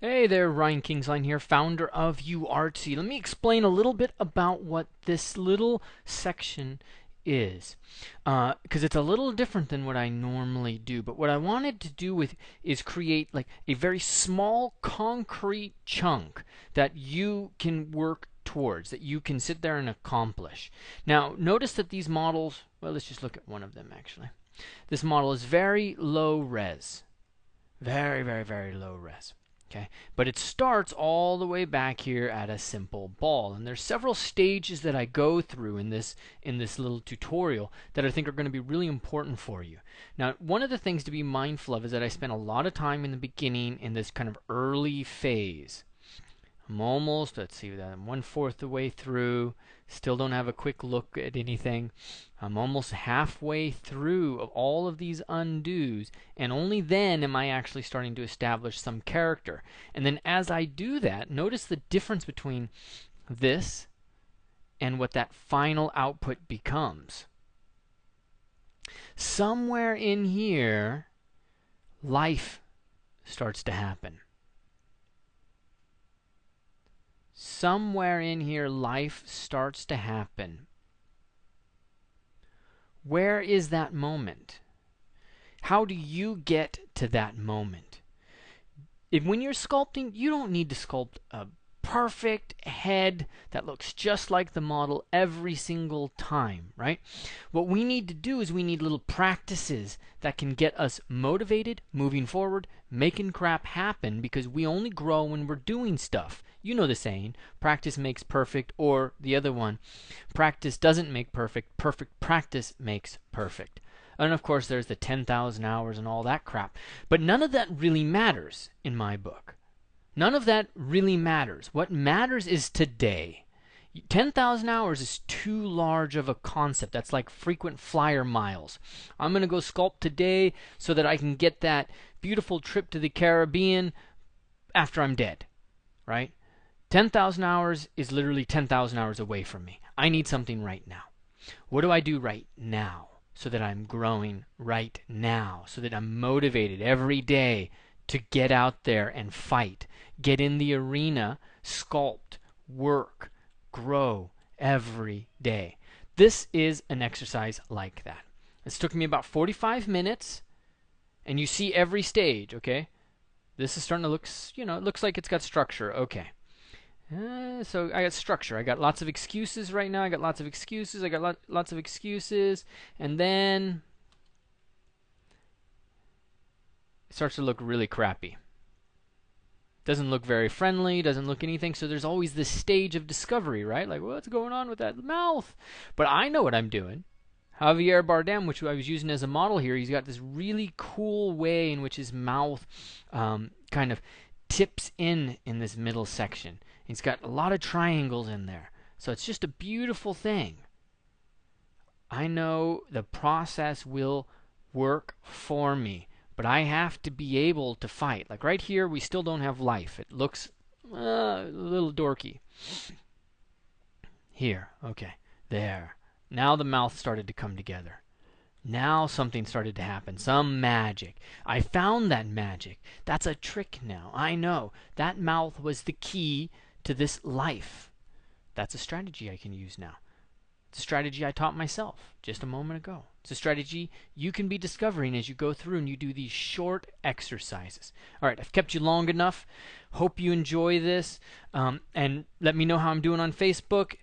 Hey there, Ryan Kingslien here, founder of UArtsy. Let me explain a little bit about what this little section is, because it's a little different than what I normally do. But what I wanted to do is create like a very small concrete chunk that you can work towards, that you can sit there and accomplish. Now, notice that these models, well, let's just look at one of them actually. This model is very low res. Very, very, very low res. Okay, but it starts all the way back here at a simple ball, and there's several stages that I go through in this little tutorial that I think are going to be really important for you. Now, one of the things to be mindful of is that I spent a lot of time in the beginning in this kind of early phase. I'm almost, let's see, I'm 1/4 the way through. Still don't have a quick look at anything. I'm almost halfway through of all of these undos, and only then am I actually starting to establish some character. And then as I do that, notice the difference between this and what that final output becomes. Somewhere in here, life starts to happen. Somewhere in here, life starts to happen. Where is that moment? How do you get to that moment? When you're sculpting, you don't need to sculpt a perfect head that looks just like the model every single time, right? What we need to do is we need little practices that can get us motivated, moving forward, making crap happen, because we only grow when we're doing stuff. You know the saying, practice makes perfect, or the other one, practice doesn't make perfect, perfect practice makes perfect. And of course there's the 10,000 hours and all that crap. But none of that really matters in my book. None of that really matters. What matters is today. 10,000 hours is too large of a concept. That's like frequent flyer miles. I'm going to go sculpt today so that I can get that beautiful trip to the Caribbean after I'm dead, right? 10,000 hours is literally 10,000 hours away from me. I need something right now. What do I do right now so that I'm growing right now, so that I'm motivated every day to get out there and fight, get in the arena, sculpt, work, grow every day? This is an exercise like that. This took me about 45 minutes, and you see every stage, okay? This is starting to look, it looks like it's got structure, okay. So I got structure. I got lots of excuses right now. I got lots of excuses. I got lots of excuses. And then it starts to look really crappy. Doesn't look very friendly. Doesn't look anything. So there's always this stage of discovery, right? Like, what's going on with that mouth? But I know what I'm doing. Javier Bardem, which I was using as a model here, he's got this really cool way in which his mouth kind of tips in this middle section. He's got a lot of triangles in there. So it's just a beautiful thing. I know the process will work for me, but I have to be able to fight. Like right here, we still don't have life. It looks a little dorky. Here, okay, there. Now the mouth started to come together. Now something started to happen, some magic. I found that magic. That's a trick now. I know. That mouth was the key to this life. That's a strategy I can use now. It's a strategy I taught myself just a moment ago. It's a strategy you can be discovering as you go through and you do these short exercises. All right, I've kept you long enough. Hope you enjoy this. And let me know how I'm doing on Facebook.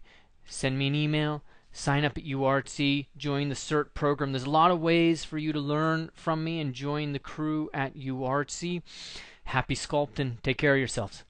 Send me an email. Sign up at UArtsy, join the CERT program. There's a lot of ways for you to learn from me and join the crew at UArtsy. Happy sculpting. Take care of yourselves.